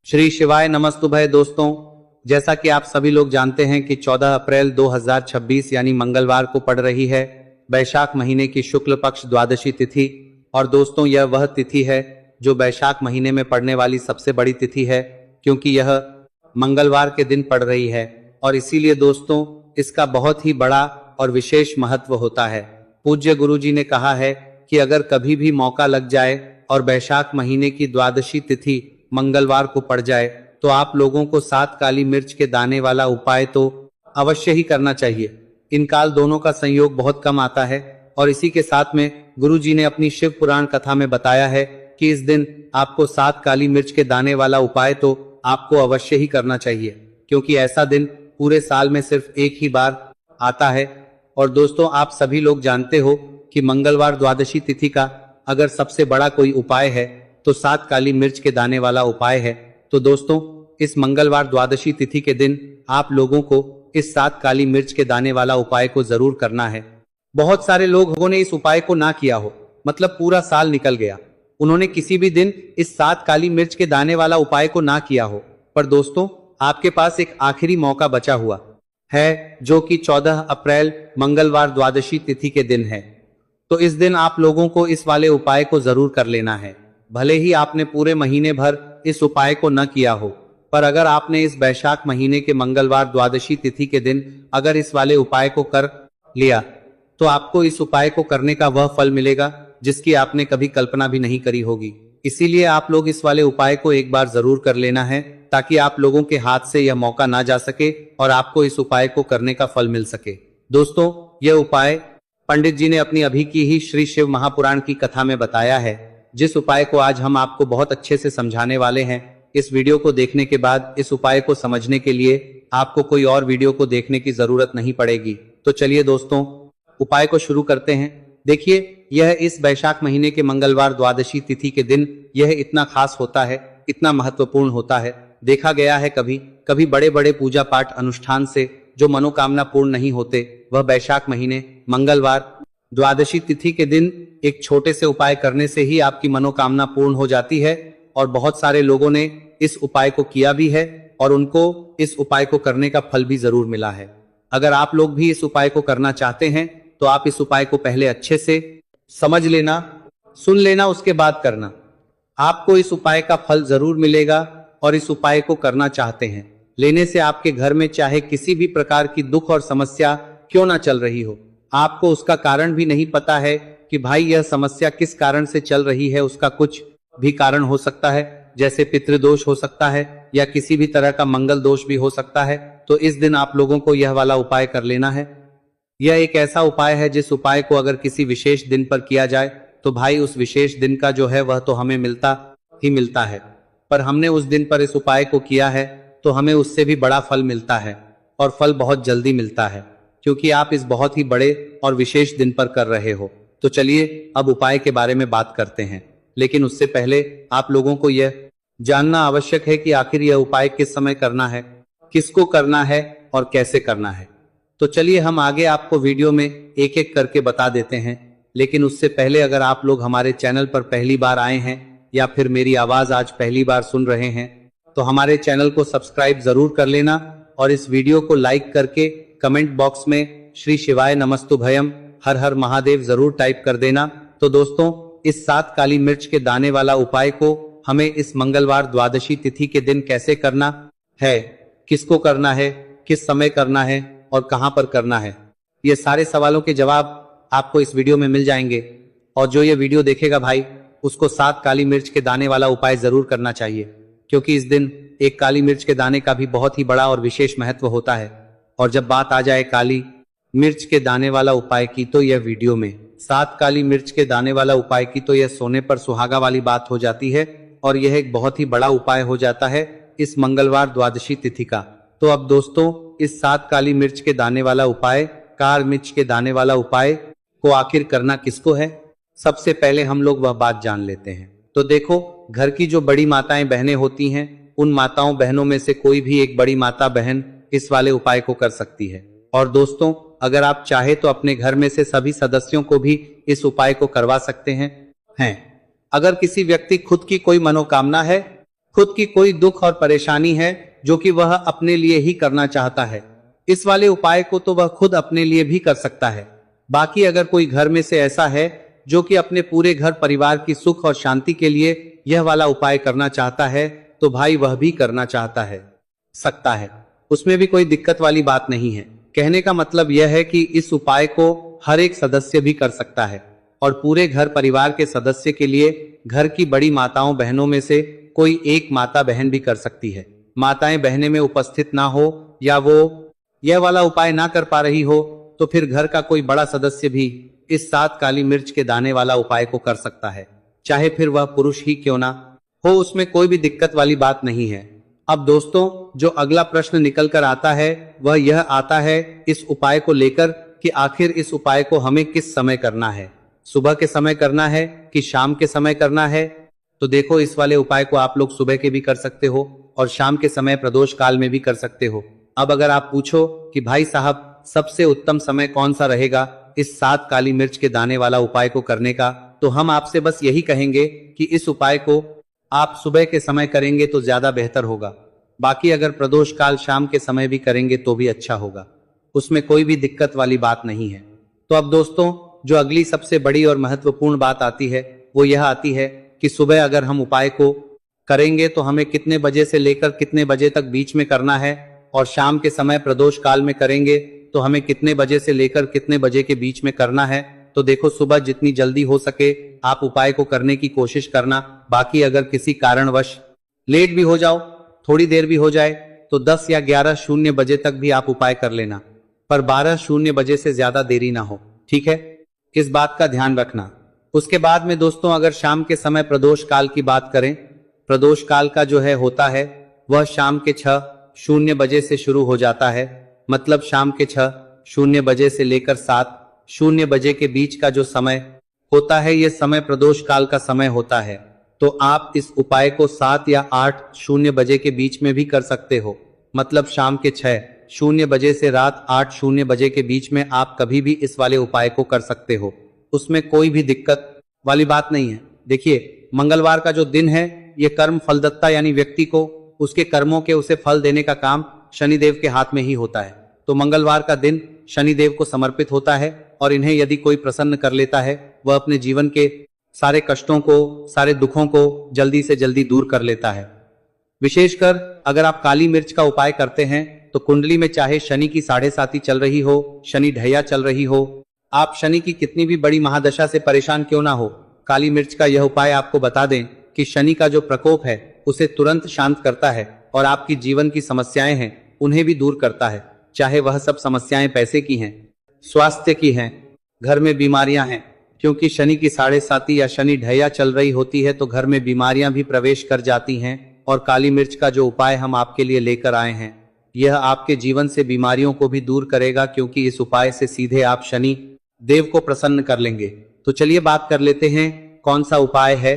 श्री शिवाय नमस्तुभय। दोस्तों, जैसा कि आप सभी लोग जानते हैं कि 14 अप्रैल 2026 यानी मंगलवार को पड़ रही है वैशाख महीने की शुक्ल पक्ष द्वादशी तिथि। और दोस्तों, यह वह तिथि है जो वैशाख महीने में पड़ने वाली सबसे बड़ी तिथि है, क्योंकि यह मंगलवार के दिन पड़ रही है और इसीलिए दोस्तों इसका बहुत ही बड़ा और विशेष महत्व होता है। पूज्य गुरुजी ने कहा है कि अगर कभी भी मौका लग जाए और वैशाख महीने की द्वादशी तिथि मंगलवार को पड़ जाए तो आप लोगों को 7 काली मिर्च के दाने वाला उपाय तो अवश्य ही करना चाहिए। इन काल दोनों का संयोग बहुत कम आता है और इसी के साथ में गुरुजी ने अपनी शिव पुराण कथा में बताया है कि इस दिन आपको 7 काली मिर्च के दाने वाला उपाय तो आपको अवश्य ही करना चाहिए, क्योंकि ऐसा दिन पूरे साल में सिर्फ एक ही बार आता है। और दोस्तों, आप सभी लोग जानते हो कि मंगलवार द्वादशी तिथि का अगर सबसे बड़ा कोई उपाय है तो 7 काली मिर्च के दाने वाला उपाय है। तो दोस्तों, इस मंगलवार द्वादशी तिथि के दिन आप लोगों को इस 7 काली मिर्च के दाने वाला उपाय को जरूर करना है। बहुत सारे लोगों ने इस उपाय को ना किया हो, मतलब पूरा साल निकल गया, उन्होंने किसी भी दिन इस 7 काली मिर्च के दाने वाला उपाय को ना किया हो। पर दोस्तों, आपके पास एक आखिरी मौका बचा हुआ है, जो कि 14 अप्रैल मंगलवार द्वादशी तिथि के दिन है। तो इस दिन आप लोगों को इस वाले उपाय को जरूर कर लेना है। भले ही आपने पूरे महीने भर इस उपाय को न किया हो, पर अगर आपने इस वैशाख महीने के मंगलवार द्वादशी तिथि के दिन अगर इस वाले उपाय को कर लिया तो आपको इस उपाय को करने का वह फल मिलेगा जिसकी आपने कभी कल्पना भी नहीं करी होगी। इसीलिए आप लोग इस वाले उपाय को एक बार जरूर कर लेना है, ताकि आप लोगों के हाथ से यह मौका ना जा सके और आपको इस उपाय को करने का फल मिल सके। दोस्तों, यह उपाय पंडित जी ने अपनी अभी की ही श्री शिव महापुराण की कथा में बताया है, जिस उपाय को आज हम आपको बहुत अच्छे से समझाने वाले हैं। इस वीडियो को देखने के बाद इस उपाय को समझने के लिए आपको कोई और वीडियो को देखने की जरूरत नहीं पड़ेगी। तो चलिए दोस्तों, उपाय को शुरू करते हैं। देखिए, यह इस वैशाख महीने के मंगलवार द्वादशी तिथि के दिन यह इतना खास होता है, इतना महत्वपूर्ण होता है। देखा गया है कभी कभी बड़े बड़े पूजा पाठ अनुष्ठान से जो मनोकामना पूर्ण नहीं होते, वह वैशाख महीने मंगलवार द्वादशी तिथि के दिन एक छोटे से उपाय करने से ही आपकी मनोकामना पूर्ण हो जाती है। और बहुत सारे लोगों ने इस उपाय को किया भी है और उनको इस उपाय को करने का फल भी जरूर मिला है। अगर आप लोग भी इस उपाय को करना चाहते हैं तो आप इस उपाय को पहले अच्छे से समझ लेना, सुन लेना, उसके बाद करना। आपको इस उपाय का फल जरूर मिलेगा और इस उपाय को करना चाहते हैं लेने से आपके घर में चाहे किसी भी प्रकार की दुख और समस्या क्यों ना चल रही हो, आपको उसका कारण भी नहीं पता है कि भाई यह समस्या किस कारण से चल रही है, उसका कुछ भी कारण हो सकता है, जैसे पितृदोष हो सकता है या किसी भी तरह का मंगल दोष भी हो सकता है। तो इस दिन आप लोगों को यह वाला उपाय कर लेना है। यह एक ऐसा उपाय है जिस उपाय को अगर किसी विशेष दिन पर किया जाए तो भाई उस विशेष दिन का जो है वह तो हमें मिलता ही मिलता है, पर हमने उस दिन पर इस उपाय को किया है तो हमें उससे भी बड़ा फल मिलता है और फल बहुत जल्दी मिलता है, क्योंकि आप इस बहुत ही बड़े और विशेष दिन पर कर रहे हो। तो चलिए अब उपाय के बारे में बात करते हैं, लेकिन उससे पहले आप लोगों को यह जानना आवश्यक है कि आखिर यह उपाय किस समय करना है, किसको करना है और कैसे करना है। तो चलिए हम आगे आपको वीडियो में एक एक करके बता देते हैं। लेकिन उससे पहले अगर आप लोग हमारे चैनल पर पहली बार आए हैं या फिर मेरी आवाज आज पहली बार सुन रहे हैं तो हमारे चैनल को सब्सक्राइब जरूर कर लेना और इस वीडियो को लाइक करके कमेंट बॉक्स में श्री शिवाय नमस्तुभयम हर हर महादेव जरूर टाइप कर देना। तो दोस्तों, इस 7 काली मिर्च के दाने वाला उपाय को हमें इस मंगलवार द्वादशी तिथि के दिन कैसे करना है, किसको करना है, किस समय करना है और कहां पर करना है, ये सारे सवालों के जवाब आपको इस वीडियो में मिल जाएंगे। और जो ये वीडियो देखेगा भाई, उसको 7 काली मिर्च के दाने वाला उपाय जरूर करना चाहिए, क्योंकि इस दिन एक काली मिर्च के दाने का भी बहुत ही बड़ा और विशेष महत्व होता है। और जब बात आ जाए काली मिर्च के दाने वाला उपाय की, तो यह वीडियो में 7 काली मिर्च के दाने वाला उपाय की तो यह सोने पर सुहागा वाली बात हो जाती है और यह एक बहुत ही बड़ा उपाय हो जाता है इस मंगलवार द्वादशी तिथि का। तो अब दोस्तों, इस 7 काली मिर्च के दाने वाला उपाय, काली मिर्च के दाने वाला उपाय को आखिर करना किसको है, सबसे पहले हम लोग वह बात जान लेते हैं। तो देखो, घर की जो बड़ी माताएं बहनें होती हैं, उन माताओं बहनों में से कोई भी एक बड़ी माता बहन इस वाले उपाय को कर सकती है। और दोस्तों, अगर आप चाहे तो अपने घर में से सभी सदस्यों को भी इस उपाय को करवा सकते हैं। अगर किसी व्यक्ति खुद की कोई मनोकामना है खुद की कोई दुख और परेशानी है जो कि वह अपने लिए ही करना चाहता है, इस वाले उपाय को तो वह खुद अपने लिए भी कर सकता है। बाकी अगर कोई घर में से ऐसा है जो कि अपने पूरे घर परिवार की सुख और शांति के लिए यह वाला उपाय करना चाहता है, तो भाई वह भी करना चाहता है, सकता है, उसमें भी कोई दिक्कत वाली बात नहीं है। कहने का मतलब यह है कि इस उपाय को हर एक सदस्य भी कर सकता है और पूरे घर परिवार के सदस्य के लिए घर की बड़ी माताओं बहनों में से कोई एक माता बहन भी कर सकती है। माताएं बहनें में उपस्थित ना हो या वो यह वाला उपाय ना कर पा रही हो, तो फिर घर का कोई बड़ा सदस्य भी इस 7 काली मिर्च के दाने वाला उपाय को कर सकता है, चाहे फिर वह पुरुष ही क्यों ना हो, उसमें कोई भी दिक्कत वाली बात नहीं है। अब दोस्तों, जो अगला प्रश्न निकल कर आता है वह यह आता है इस उपाय को लेकर कि आखिर इस उपाय को हमें किस समय करना है, सुबह के समय करना है कि शाम के समय करना है। तो देखो, इस वाले उपाय को आप लोग सुबह के भी कर सकते हो और शाम के समय प्रदोष काल में भी कर सकते हो। अब अगर आप पूछो कि भाई साहब सबसे उत्तम समय कौन सा रहेगा इस 7 काली मिर्च के दाने वाला उपाय को करने का, तो हम आपसे बस यही कहेंगे कि इस उपाय को आप सुबह के समय करेंगे तो ज्यादा बेहतर होगा। बाकी अगर प्रदोष काल शाम के समय भी करेंगे तो भी अच्छा होगा, उसमें कोई भी दिक्कत वाली बात नहीं है। तो अब दोस्तों, जो अगली सबसे बड़ी और महत्वपूर्ण बात आती है वो यह आती है कि सुबह अगर हम उपाय को करेंगे तो हमें कितने बजे से लेकर कितने बजे तक बीच में करना है, और शाम के समय प्रदोष काल में करेंगे तो हमें कितने बजे से लेकर कितने बजे के बीच में करना है। तो देखो, सुबह जितनी जल्दी हो सके आप उपाय को करने की कोशिश करना। बाकी अगर किसी कारणवश लेट भी हो जाओ, थोड़ी देर भी हो जाए, तो 10 या 11:00 बजे तक भी आप उपाय कर लेना, पर 12:00 बजे से ज्यादा देरी ना हो, ठीक है, इस बात का ध्यान रखना। उसके बाद में दोस्तों, अगर शाम के समय प्रदोष काल की बात करें, प्रदोष काल का जो है होता है वह शाम के 6:00 बजे से शुरू हो जाता है। मतलब शाम के 6:00 बजे से लेकर 7:00 बजे के बीच का जो समय होता है, यह समय प्रदोष काल का समय होता है। तो आप इस उपाय को 7 या 8:00 बजे के बीच में भी कर सकते हो। मतलब शाम के 6:00 बजे से रात 8:00 बजे के बीच में आप कभी भी इस वाले उपाय को कर सकते हो, उसमें कोई भी दिक्कत वाली बात नहीं है। देखिए, मंगलवार का जो दिन है ये कर्म फलदत्ता, यानी व्यक्ति को उसके कर्मों के उसे फल देने का काम शनिदेव के हाथ में ही होता है। तो मंगलवार का दिन शनिदेव को समर्पित होता है और इन्हें यदि कोई प्रसन्न कर लेता है, वह अपने जीवन के सारे कष्टों को, सारे दुखों को जल्दी से जल्दी दूर कर लेता है। विशेषकर अगर आप काली मिर्च का उपाय करते हैं तो कुंडली में चाहे शनि की 7.5 चल रही हो, शनि ढैया चल रही हो, आप शनि की कितनी भी बड़ी महादशा से परेशान क्यों ना हो, काली मिर्च का यह उपाय आपको बता दें कि शनि का जो प्रकोप है उसे तुरंत शांत करता है और आपकी जीवन की समस्याएं हैं उन्हें भी दूर करता है। चाहे वह सब समस्याएं पैसे की हैं, स्वास्थ्य की हैं, घर में बीमारियां हैं, क्योंकि शनि की 7.5 या शनि ढैया चल रही होती है तो घर में बीमारियां भी प्रवेश कर जाती हैं। और काली मिर्च का जो उपाय हम आपके लिए लेकर आए हैं यह आपके जीवन से बीमारियों को भी दूर करेगा, क्योंकि इस उपाय से सीधे आप शनि देव को प्रसन्न कर लेंगे। तो चलिए बात कर लेते हैं कौन सा उपाय है,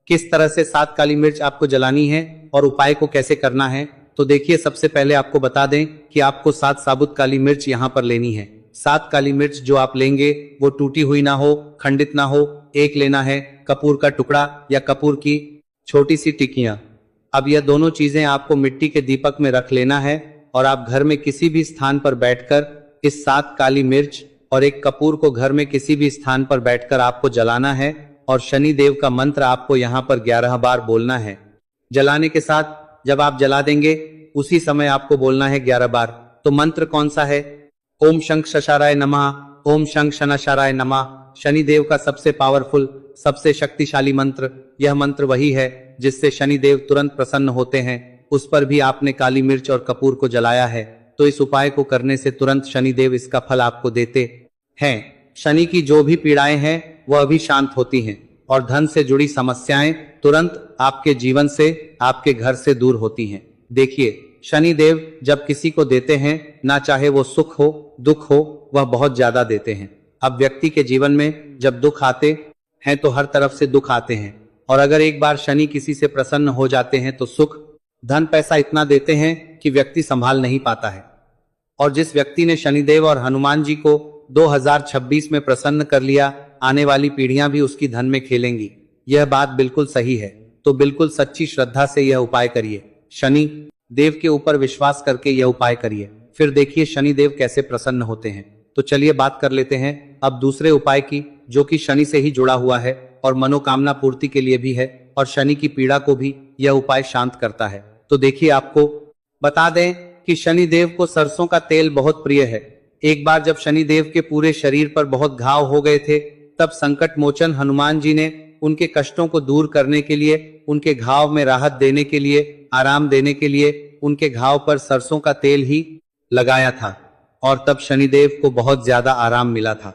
किस तरह से 7 काली मिर्च आपको जलानी है और उपाय को कैसे करना है। तो देखिए, सबसे पहले आपको बता दें कि आपको 7 साबुत काली मिर्च यहाँ पर लेनी है। 7 काली मिर्च जो आप लेंगे वो टूटी हुई ना हो, खंडित ना हो। एक लेना है कपूर का टुकड़ा या कपूर की छोटी सी टिकियां। अब यह दोनों चीजें आपको मिट्टी के दीपक में रख लेना है और आप घर में किसी भी स्थान पर बैठकर इस 7 काली मिर्च और एक कपूर को घर में किसी भी स्थान पर बैठकर आपको जलाना है और शनि देव का मंत्र आपको यहाँ पर 11 बार बोलना है। जलाने के साथ जब आप जला देंगे उसी समय आपको बोलना है 11 बार। तो मंत्र कौन सा है? ओम शंख शशाराय नमः, ओम शंख शनशाराय नमः। शनिदेव का सबसे पावरफुल, सबसे शक्तिशाली मंत्र, यह मंत्र वही है जिससे शनिदेव तुरंत प्रसन्न होते हैं। उस पर भी आपने काली मिर्च और कपूर को जलाया है, तो इस उपाय को करने से तुरंत शनिदेव इसका फल आपको देते हैं। शनि की जो भी पीड़ाएं हैं वह भी शांत होती हैं और धन से जुड़ी समस्याएं तुरंत आपके जीवन से, आपके घर से दूर होती हैं। देखिए, शनिदेव जब किसी को देते हैं, ना चाहे वो सुख हो दुख हो, वह बहुत ज्यादा देते हैं। अब व्यक्ति के जीवन में जब दुख आते हैं तो हर तरफ से दुख आते हैं, और अगर एक बार शनि किसी से प्रसन्न हो जाते हैं तो सुख धन पैसा इतना देते हैं कि व्यक्ति संभाल नहीं पाता है। और जिस व्यक्ति ने शनिदेव और हनुमान जी को 2026 में प्रसन्न कर लिया, आने वाली पीढ़ियां भी उसकी धन में खेलेंगी। यह बात बिल्कुल सही है। तो बिल्कुल सच्ची श्रद्धा से यह उपाय करिए। शनि देव के ऊपर विश्वास करके यह उपाय करिए, फिर देखिए शनि देव कैसे प्रसन्न होते हैं। तो चलिए बात कर लेते हैं अब दूसरे उपाय की, जो कि शनि से ही जुड़ा हुआ है और मनोकामना पूर्ति के लिए भी है, और शनि की पीड़ा को भी यह उपाय शांत करता है। तो देखिए, आपको बता दें कि शनि देव को सरसों का तेल बहुत प्रिय है। एक बार जब शनि देव के पूरे शरीर पर बहुत घाव हो गए थे, तब संकट मोचन हनुमान जी ने उनके कष्टों को दूर करने के लिए, उनके घाव में राहत देने के लिए, आराम देने के लिए उनके घाव पर सरसों का तेल ही लगाया था, और तब शनिदेव को बहुत ज्यादा आराम मिला था।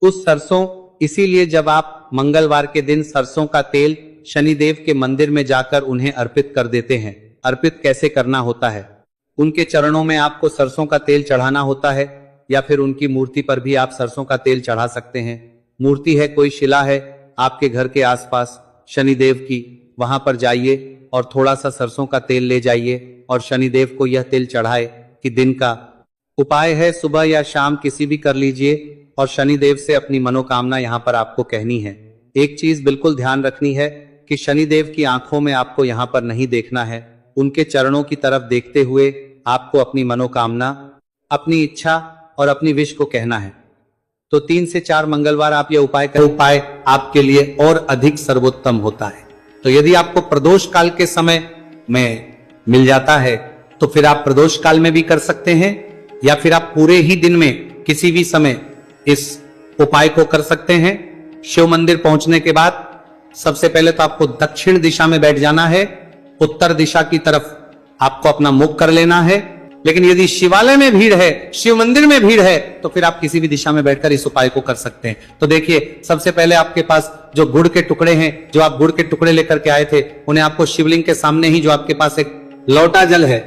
उस सरसों इसीलिए जब आप मंगलवार के दिन सरसों का तेल शनिदेव के मंदिर में जाकर उन्हें अर्पित कर देते हैं। अर्पित कैसे करना होता है? उनके चरणों में आपको सरसों का तेल चढ़ाना होता है, या फिर उनकी मूर्ति पर भी आप सरसों का तेल चढ़ा सकते हैं। मूर्ति है, कोई शिला है आपके घर के आसपास शनिदेव की, वहां पर जाइए और थोड़ा सा सरसों का तेल ले जाइए और शनिदेव को यह तेल चढ़ाए। कि दिन का उपाय है, सुबह या शाम किसी भी कर लीजिए, और शनिदेव से अपनी मनोकामना यहाँ पर आपको कहनी है। एक चीज बिल्कुल ध्यान रखनी है कि शनिदेव की आंखों में आपको यहाँ पर नहीं देखना है, उनके चरणों की तरफ देखते हुए आपको अपनी मनोकामना, अपनी इच्छा और अपनी विश को कहना है। तो 3 से 4 मंगलवार आप यह उपाय करें, उपाय आपके लिए और अधिक सर्वोत्तम होता है। तो यदि आपको प्रदोष काल के समय में मिल जाता है तो फिर आप प्रदोष काल में भी कर सकते हैं, या फिर आप पूरे ही दिन में किसी भी समय इस उपाय को कर सकते हैं। शिव मंदिर पहुंचने के बाद सबसे पहले तो आपको दक्षिण दिशा में बैठ जाना है, उत्तर दिशा की तरफ आपको अपना मुख कर लेना है। लेकिन यदि शिवालय में भीड़ है, शिव मंदिर में भीड़ है, तो फिर आप किसी भी दिशा में बैठकर इस उपाय को कर सकते हैं। तो देखिए, सबसे पहले आपके पास जो गुड़ के टुकड़े हैं, जो आप गुड़ के टुकड़े लेकर के आए थे, उन्हें आपको शिवलिंग के सामने ही जो आपके पास एक लोटा जल है,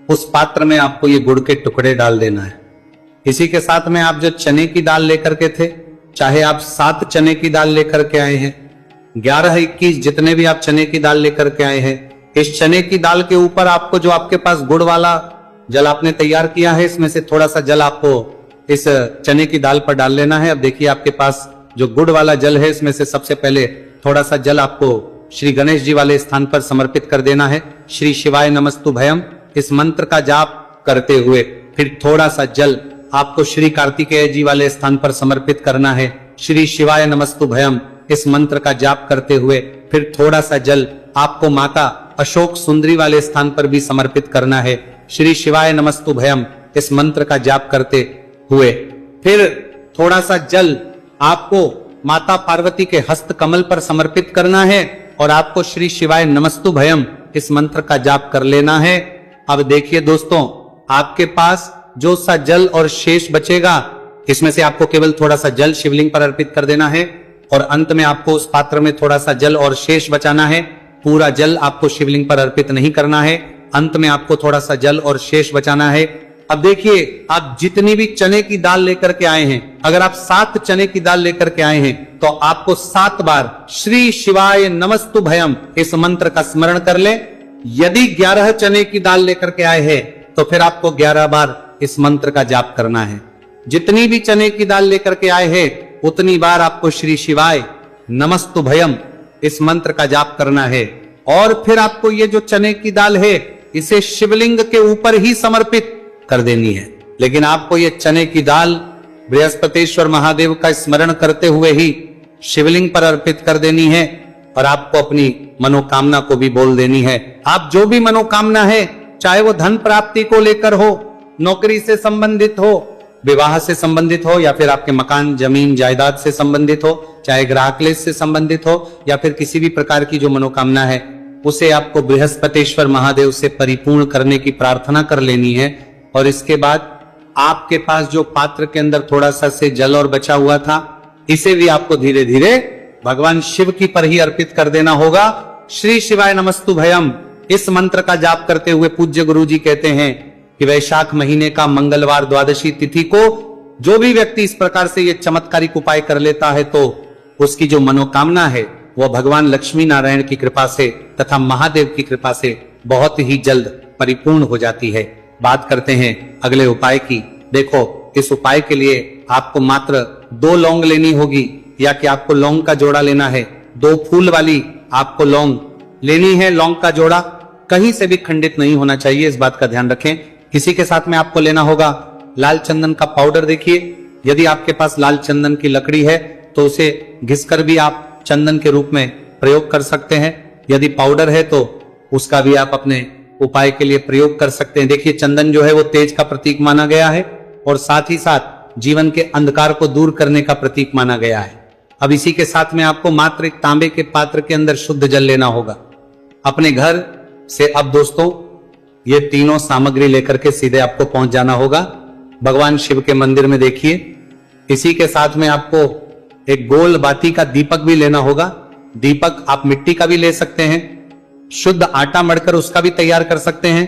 उस पात्र में आपको ये गुड़ के टुकड़े डाल देना है। इसी के साथ में आप जो चने की दाल लेकर के थे, चाहे आप 7 चने की दाल लेकर के आए हैं, 11, 21 जितने भी आप चने की दाल लेकर के आए हैं, इस चने की दाल के ऊपर आपको जो आपके पास गुड़ वाला जल आपने तैयार किया है, इसमें से थोड़ा सा जल आपको इस चने की दाल पर डाल लेना है। अब देखिए, आपके पास जो गुड़ वाला जल है, इसमें से सबसे पहले थोड़ा सा जल आपको श्री गणेश जी वाले स्थान पर समर्पित कर देना है। श्री शिवाय नमस्तु भयम इस मंत्र का जाप करते हुए फिर थोड़ा सा जल आपको श्री कार्तिकेय जी वाले स्थान पर समर्पित करना है। श्री शिवाय नमस्तु भयम इस मंत्र का जाप करते हुए फिर थोड़ा सा जल आपको माता अशोक सुंदरी वाले स्थान पर भी समर्पित करना है। श्री शिवाय नमस्तु भयम इस मंत्र का जाप करते हुए फिर थोड़ा सा जल आपको माता पार्वती के हस्त कमल पर समर्पित करना है, और आपको श्री शिवाय नमस्तु भयम इस मंत्र का जाप कर लेना है। अब देखिए दोस्तों, आपके पास जो सा जल और शेष बचेगा, इसमें से आपको केवल थोड़ा सा जल शिवलिंग पर अर्पित कर देना है, और अंत में आपको उस पात्र में थोड़ा सा जल और शेष बचाना है। पूरा जल आपको शिवलिंग पर अर्पित नहीं करना है, अंत में आपको थोड़ा सा जल और शेष बचाना है। अब देखिए, आप जितनी भी चने की दाल लेकर के आए हैं, अगर आप 7 चने की दाल लेकर के आए हैं, तो आपको 7 बार श्री शिवाय नमस्तु भयम इस मंत्र का स्मरण कर ले। यदि 11 चने की दाल लेकर के आए हैं, तो फिर आपको 11 बार इस मंत्र का जाप करना है। जितनी भी चने की दाल लेकर के आए हैं, उतनी बार आपको श्री शिवाय नमस्तु भयम इस मंत्र का जाप करना है। और फिर आपको ये जो चने की दाल है, इसे शिवलिंग के ऊपर ही समर्पित कर देनी है। लेकिन आपको ये चने की दाल बृहस्पतिश्वर महादेव का स्मरण करते हुए ही शिवलिंग पर अर्पित कर देनी है, और आपको अपनी मनोकामना को भी बोल देनी है। आप जो भी मनोकामना है, चाहे वो धन प्राप्ति को लेकर हो, नौकरी से संबंधित हो, विवाह से संबंधित हो, या फिर आपके मकान जमीन जायदाद से संबंधित हो, चाहे ग्राहक क्लेश से संबंधित हो, या फिर किसी भी प्रकार की जो मनोकामना है, उसे आपको बृहस्पतिश्वर महादेव से परिपूर्ण करने की प्रार्थना कर लेनी है। और इसके बाद आपके पास जो पात्र के अंदर थोड़ा सा से जल और बचा हुआ था, इसे भी आपको धीरे धीरे भगवान शिव की पर ही अर्पित कर देना होगा। श्री शिवाय नमस्तु भयम इस मंत्र का जाप करते हुए पूज्य गुरु जी कहते हैं कि वैशाख महीने का मंगलवार द्वादशी तिथि को जो भी व्यक्ति इस प्रकार से ये चमत्कारिक उपाय कर लेता है, तो उसकी जो मनोकामना है वह भगवान लक्ष्मी नारायण की कृपा से तथा महादेव की कृपा से बहुत ही जल्द परिपूर्ण हो जाती है। बात करते हैं अगले उपाय की। देखो, इस उपाय के लिए आपको मात्र 2 लौंग लेनी होगी, या कि आपको लौंग का जोड़ा लेना है। 2 फूल वाली आपको लौंग लेनी है लौंग का जोड़ा, कहीं से भी खंडित नहीं होना चाहिए, इस बात का ध्यान रखें। इसी के साथ में आपको लेना होगा लाल चंदन का पाउडर। देखिए, यदि आपके पास लाल चंदन की लकड़ी है तो उसे घिसकर भी आप चंदन के रूप में प्रयोग कर सकते हैं। यदि पाउडर है तो उसका भी आप अपने उपाय के लिए प्रयोग कर सकते हैं। देखिए, चंदन जो है वो तेज का प्रतीक माना गया है और साथ ही साथ जीवन के अंधकार को दूर करने का प्रतीक माना गया है। अब इसी के साथ में आपको मात्र एक तांबे के पात्र के अंदर शुद्ध जल लेना होगा अपने घर से। अब दोस्तों, ये तीनों सामग्री लेकर के सीधे आपको पहुंच जाना होगा भगवान शिव के मंदिर में। देखिए, इसी के साथ में आपको एक गोल बाती का दीपक भी लेना होगा। दीपक आप मिट्टी का भी ले सकते हैं, शुद्ध आटा मढ़कर उसका भी तैयार कर सकते हैं,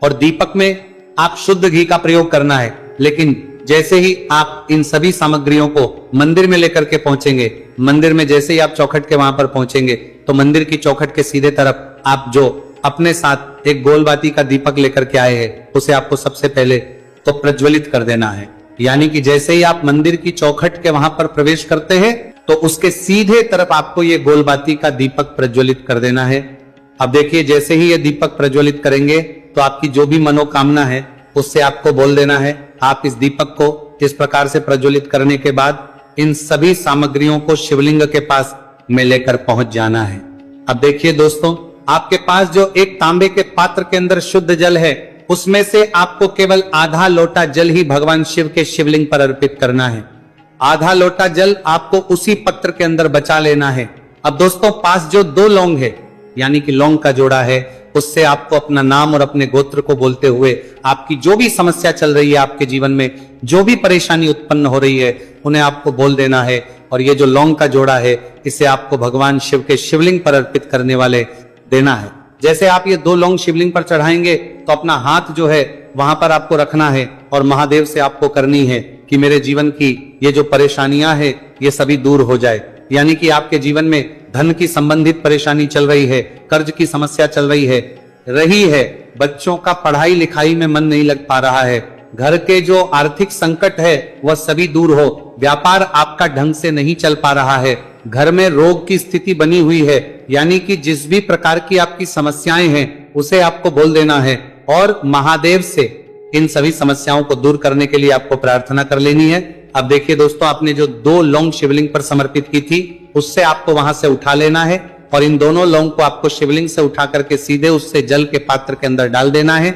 और दीपक में आप शुद्ध घी का प्रयोग करना है। लेकिन जैसे ही आप इन सभी सामग्रियों को मंदिर में लेकर के पहुंचेंगे, मंदिर में जैसे ही आप चौखट के वहां पर पहुंचेंगे तो मंदिर की चौखट के सीधे तरफ आप जो अपने साथ एक गोलबाती का दीपक लेकर के आए हैं उसे आपको सबसे पहले तो प्रज्वलित कर देना है। यानी कि जैसे ही आप मंदिर की चौखट के वहां पर प्रवेश करते हैं तो उसके सीधे तरफ आपको ये गोलबाती का दीपक प्रज्वलित कर देना है। अब देखिए, जैसे ही ये दीपक प्रज्वलित करेंगे तो आपकी जो भी मनोकामना है उससे आपको बोल देना है। आप इस दीपक को इस प्रकार से प्रज्वलित करने के बाद इन सभी सामग्रियों को शिवलिंग के पास में लेकर पहुंच जाना है। अब देखिए दोस्तों, आपके पास जो एक तांबे के पात्र के अंदर शुद्ध जल है उसमें से आपको केवल आधा लोटा जल ही भगवान शिव के शिवलिंग पर अर्पित करना है। आधा लोटा जल आपको उसी पत्र के अंदर बचा लेना है। अब दोस्तों, पास जो 2 लौंग है यानी कि लौंग का जोड़ा है, उससे आपको अपना नाम और अपने गोत्र को बोलते हुए आपकी जो भी समस्या चल रही है, आपके जीवन में जो भी परेशानी उत्पन्न हो रही है, उन्हें आपको बोल देना है। और ये जो लौंग का जोड़ा है इसे आपको भगवान शिव के शिवलिंग पर अर्पित करने वाले देना है। जैसे आप ये 2 लौंग शिवलिंग पर चढ़ाएंगे तो अपना हाथ जो है वहां पर आपको रखना है और महादेव से आपको करनी है कि मेरे जीवन की ये जो परेशानियां है ये सभी दूर हो जाए। यानी कि आपके जीवन में धन की संबंधित परेशानी चल रही है, कर्ज की समस्या चल रही है, बच्चों का पढ़ाई लिखाई में मन नहीं लग पा रहा है, घर के जो आर्थिक संकट है वह सभी दूर हो, व्यापार आपका ढंग से नहीं चल पा रहा है, घर में रोग की स्थिति बनी हुई है, यानी कि जिस भी प्रकार की आपकी समस्याएं हैं उसे आपको बोल देना है और महादेव से इन सभी समस्याओं को दूर करने के लिए आपको प्रार्थना कर लेनी है। अब देखिए दोस्तों, आपने जो 2 लौंग शिवलिंग पर समर्पित की थी उससे आपको वहां से उठा लेना है और इन दोनों लौंग को आपको शिवलिंग से उठा करके सीधे उससे जल के पात्र के अंदर डाल देना है।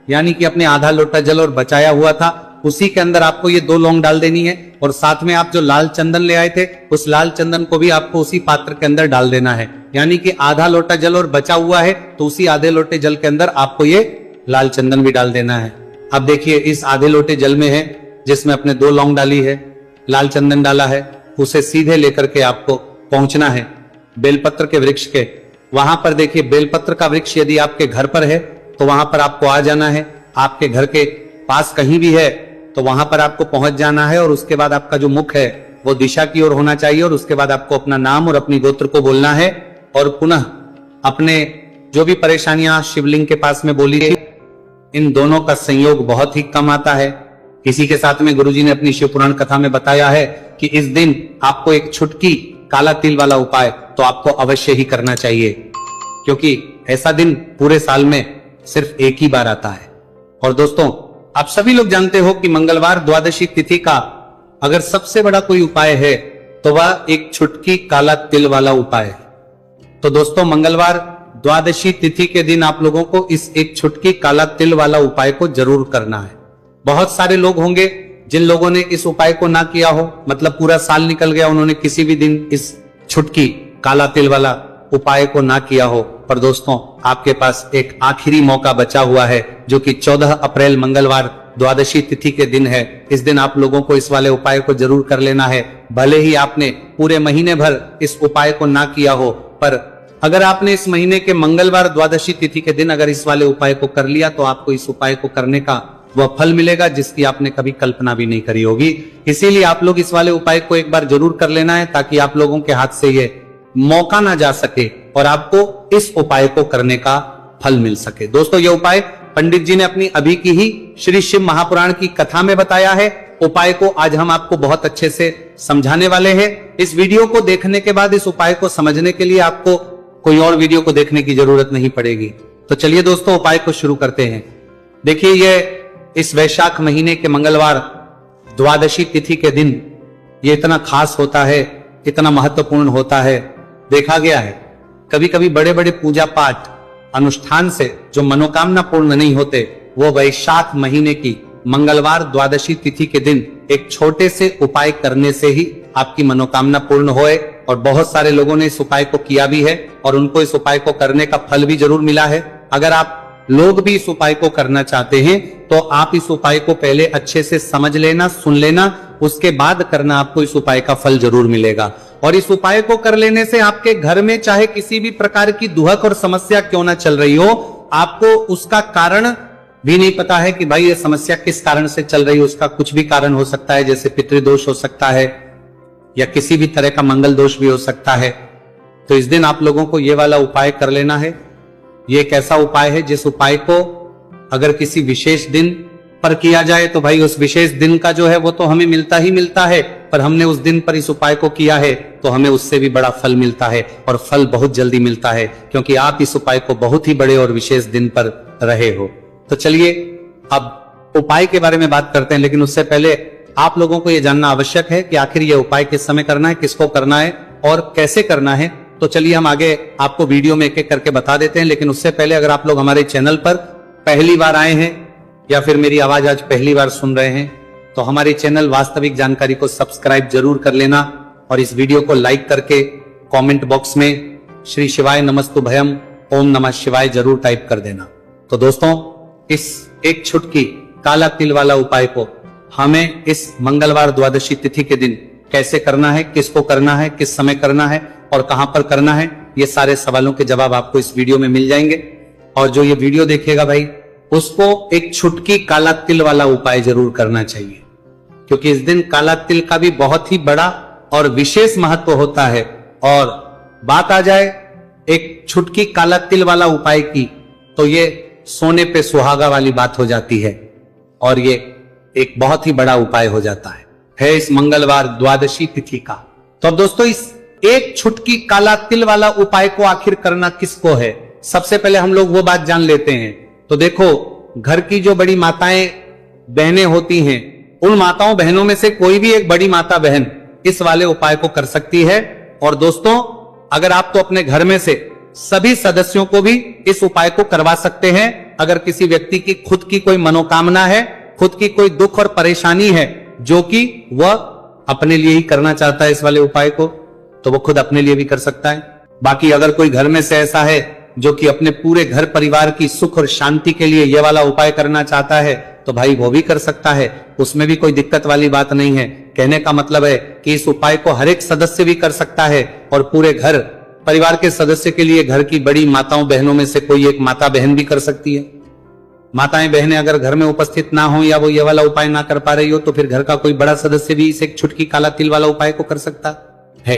यानी कि अपने आधा लोटा जल और बचाया हुआ था उसी के अंदर आपको ये 2 लौंग डाल देनी है और साथ में आप जो लाल चंदन ले आए थे उस लाल चंदन को भी आपको उसी पात्र के अंदर डाल देना है। यानी कि आधा लोटा जल और बचा हुआ है तो उसी आधे लोटे जल के अंदर आपको ये लाल चंदन भी डाल देना है। अब देखिए, इस आधे लोटे जल में है जिसमें अपने 2 लौंग डाली है, लाल चंदन डाला है, उसे सीधे लेकर के आपको पहुंचना है बेलपत्र के वृक्ष के। वहां पर देखिए, बेलपत्र का वृक्ष यदि आपके घर पर है तो वहां पर आपको आ जाना है। आपके घर के पास कहीं भी है तो वहां पर आपको पहुंच जाना है और उसके बाद आपका जो मुख है वो दिशा की ओर होना चाहिए और उसके बाद आपको अपना नाम और अपनी गोत्र को बोलना है और पुनः अपने जो भी परेशानियां शिवलिंग के पास में बोली थी, इन दोनों का संयोग बहुत ही कम आता है। इसी के साथ में गुरुजी ने अपनी शिव पुराण कथा में बताया है कि इस दिन आपको एक छुटकी काला तिल वाला उपाय तो आपको अवश्य ही करना चाहिए, क्योंकि ऐसा दिन पूरे साल में सिर्फ एक ही बार आता है। और दोस्तों, आप सभी लोग जानते हो कि मंगलवार द्वादशी तिथि का अगर सबसे बड़ा कोई उपाय है तो वह एक छुटकी काला तिल वाला उपाय है। तो दोस्तों, मंगलवार द्वादशी तिथि के दिन आप लोगों को इस एक छुटकी काला तिल वाला उपाय को जरूर करना है। बहुत सारे लोग होंगे जिन लोगों ने इस उपाय को ना किया हो, मतलब पूरा साल निकल गया, उन्होंने किसी भी दिन इस छुटकी काला तिल वाला उपाय को ना किया हो। पर दोस्तों, आपके पास एक आखिरी मौका बचा हुआ है जो कि 14 अप्रैल मंगलवार द्वादशी तिथि के दिन है। इस दिन आप लोगों को इस वाले उपाय को जरूर कर लेना है। भले ही आपने पूरे महीने भर इस उपाय को ना किया हो, पर अगर आपने इस महीने के मंगलवार द्वादशी तिथि के दिन अगर इस वाले उपाय को कर लिया तो आपको इस उपाय को करने का वह फल मिलेगा जिसकी आपने कभी कल्पना भी नहीं करी होगी। इसीलिए आप लोग इस वाले उपाय को एक बार जरूर कर लेना है ताकि आप लोगों के हाथ से ये मौका ना जा सके और आपको इस उपाय को करने का फल मिल सके। दोस्तों, यह उपाय पंडित जी ने अपनी अभी की ही श्री शिव महापुराण की कथा में बताया है। उपाय को आज हम आपको बहुत अच्छे से समझाने वाले हैं। इस वीडियो को देखने के बाद इस उपाय को समझने के लिए आपको कोई और वीडियो को देखने की जरूरत नहीं पड़ेगी। तो चलिए दोस्तों उपाय को शुरू करते हैं। देखिए ये इस वैशाख महीने के मंगलवार द्वादशी तिथि के दिन ये इतना खास होता है, इतना महत्वपूर्ण होता है। देखा गया है कभी कभी बड़े बड़े पूजा पाठ अनुष्ठान से जो मनोकामना पूर्ण नहीं होते, वो वैशाख महीने की मंगलवार द्वादशी तिथि के दिन एक छोटे से उपाय करने से ही आपकी मनोकामना पूर्ण होए। और बहुत सारे लोगों ने इस उपाय को किया भी है और उनको इस उपाय को करने का फल भी जरूर मिला है। अगर आप लोग भी इस उपाय को करना चाहते हैं तो आप इस उपाय को पहले अच्छे से समझ लेना, सुन लेना, उसके बाद करना, आपको इस उपाय का फल जरूर मिलेगा। और इस उपाय को कर लेने से आपके घर में चाहे किसी भी प्रकार की दुहक और समस्या क्यों ना चल रही हो, आपको उसका कारण भी नहीं पता है कि भाई ये समस्या किस कारण से चल रही है। उसका कुछ भी कारण हो सकता है, जैसे पितृदोष हो सकता है या किसी भी तरह का मंगल दोष भी हो सकता है। तो इस दिन आप लोगों को ये वाला उपाय कर लेना है। ये एक ऐसा उपाय है जिस उपाय को अगर किसी विशेष दिन पर किया जाए तो भाई उस विशेष दिन का जो है वो तो हमें मिलता ही मिलता है, पर हमने उस दिन पर इस उपाय को किया है तो हमें उससे भी बड़ा फल मिलता है, और फल बहुत जल्दी मिलता है क्योंकि आप इस उपाय को बहुत ही बड़े और विशेष दिन पर रहे हो। तो चलिए अब उपाय के बारे में बात करते हैं, लेकिन उससे पहले आप लोगों को यह जानना आवश्यक है कि आखिर यह उपाय किस समय करना है, किसको करना है और कैसे करना है। तो चलिए हम आगे आपको वीडियो में एक एक करके बता देते हैं। लेकिन उससे पहले अगर आप लोग हमारे चैनल पर पहली बार आए हैं या फिर मेरी आवाज आज पहली बार सुन रहे हैं तो हमारे चैनल वास्तविक जानकारी को सब्सक्राइब जरूर कर लेना और इस वीडियो को लाइक करके कमेंट बॉक्स में श्री शिवाय नमस्तुभयम ओम नमः शिवाय जरूर टाइप कर देना। तो दोस्तों इस एक छुटकी काला तिल वाला उपाय को हमें इस मंगलवार द्वादशी तिथि के दिन कैसे करना है, किसको करना है, किस समय करना है और कहां पर करना है, ये सारे सवालों के जवाब आपको इस वीडियो में मिल जाएंगे। और जो ये वीडियो देखेगा भाई उसको एक छुटकी काला तिल वाला उपाय जरूर करना चाहिए, क्योंकि इस दिन काला तिल का भी बहुत ही बड़ा और विशेष महत्व होता है। और बात आ जाए एक छुटकी काला तिल वाला उपाय की तो ये सोने पे सुहागा वाली बात हो जाती है और ये एक बहुत ही बड़ा उपाय हो जाता है इस मंगलवार द्वादशी तिथि का। तो अब दोस्तों इस एक छुटकी काला तिल वाला उपाय को आखिर करना किसको है, सबसे पहले हम लोग वो बात जान लेते हैं। तो देखो घर की जो बड़ी माताएं बहनें होती हैं, उन माताओं बहनों में से कोई भी एक बड़ी माता बहन इस वाले उपाय को कर सकती है। और दोस्तों अगर आप तो अपने घर में से सभी सदस्यों को भी इस उपाय को करवा सकते हैं। अगर किसी व्यक्ति की खुद की कोई मनोकामना है, खुद की कोई दुख और परेशानी है जो कि वह अपने लिए ही करना चाहता है इस वाले उपाय को, तो वो खुद अपने लिए भी कर सकता है। बाकी अगर कोई घर में से ऐसा है जो कि अपने पूरे घर परिवार की सुख और शांति के लिए यह वाला उपाय करना चाहता है तो भाई वो भी कर सकता है, उसमें भी कोई दिक्कत वाली बात नहीं है। कहने का मतलब है कि इस उपाय को हर एक सदस्य भी कर सकता है और पूरे घर परिवार के सदस्य के लिए घर की बड़ी माताओं बहनों में से कोई एक माता बहन भी कर सकती है। माताएं बहनें अगर घर में उपस्थित ना हो या वो ये वाला उपाय ना कर पा रही हो तो फिर घर का कोई बड़ा सदस्य भी इस एक छुटकी काला तिल वाला उपाय को कर सकता है,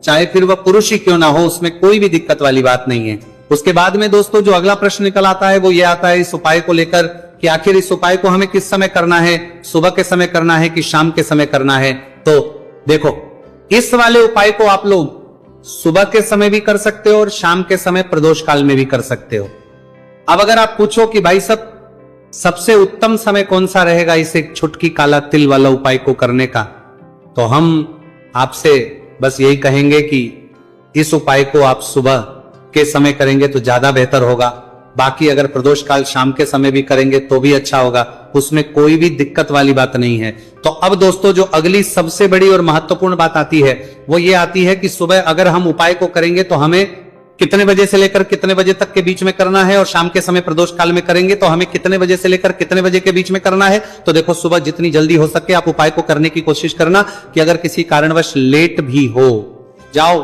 चाहे फिर वह पुरुष ही क्यों ना हो, उसमें कोई भी दिक्कत वाली बात नहीं है। उसके बाद में दोस्तों जो अगला प्रश्न निकल आता है वो ये आता है इस उपाय को लेकर कि आखिर इस उपाय को हमें किस समय करना है, सुबह के समय करना है कि शाम के समय करना है। तो देखो इस वाले उपाय को आप लोग सुबह के समय भी कर सकते हो और शाम के समय प्रदोष काल में भी कर सकते हो। अब अगर आप पूछो कि भाई सब सबसे उत्तम समय कौन सा रहेगा इस एक छुटकी काला तिल वाला उपाय को करने का, तो हम आपसे बस यही कहेंगे कि इस उपाय को आप सुबह के समय करेंगे तो ज्यादा बेहतर होगा। बाकी अगर प्रदोष काल शाम के समय भी करेंगे तो भी अच्छा होगा, उसमें कोई भी दिक्कत वाली बात नहीं है। तो अब दोस्तों जो अगली सबसे बड़ी और महत्वपूर्ण बात आती है वो ये आती है कि सुबह अगर हम उपाय को करेंगे तो हमें कितने बजे से लेकर कितने बजे तक के बीच में करना है, और शाम के समय प्रदोष काल में करेंगे तो हमें कितने बजे से लेकर कितने बजे के बीच में करना है। तो देखो सुबह जितनी जल्दी हो सके आप उपाय को करने की कोशिश करना कि अगर किसी कारणवश लेट भी हो जाओ,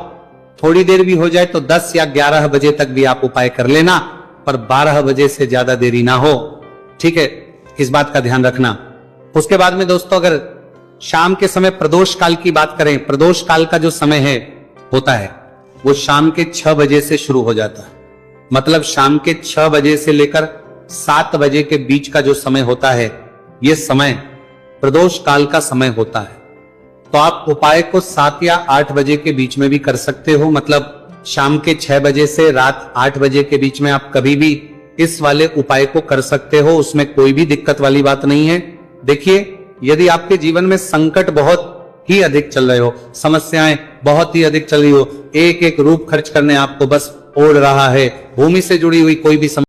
थोड़ी देर भी हो जाए तो 10 या 11 बजे तक भी आप उपाय कर लेना, पर 12 बजे से ज्यादा देरी ना हो, ठीक है, इस बात का ध्यान रखना। उसके बाद में दोस्तों अगर शाम के समय प्रदोष काल की बात करें, प्रदोष काल का जो समय है होता है वो शाम के 6 बजे से शुरू हो जाता है। मतलब शाम के 6 बजे से लेकर 7 बजे के बीच का जो समय होता है ये समय प्रदोष काल का समय होता है। तो आप उपाय को 7 या 8 बजे के बीच में भी कर सकते हो। मतलब शाम के 6 बजे से रात 8 बजे के बीच में आप कभी भी इस वाले उपाय को कर सकते हो, उसमें कोई भी दिक्कत वाली बात नहीं है। देखिए, यदि आपके जीवन में संकट बहुत ही अधिक चल रहे हो, समस्याएं बहुत ही अधिक चल रही हो, एक एक रूप खर्च करने आपको बस ओढ़ रहा है, भूमि से जुड़ी हुई कोई भी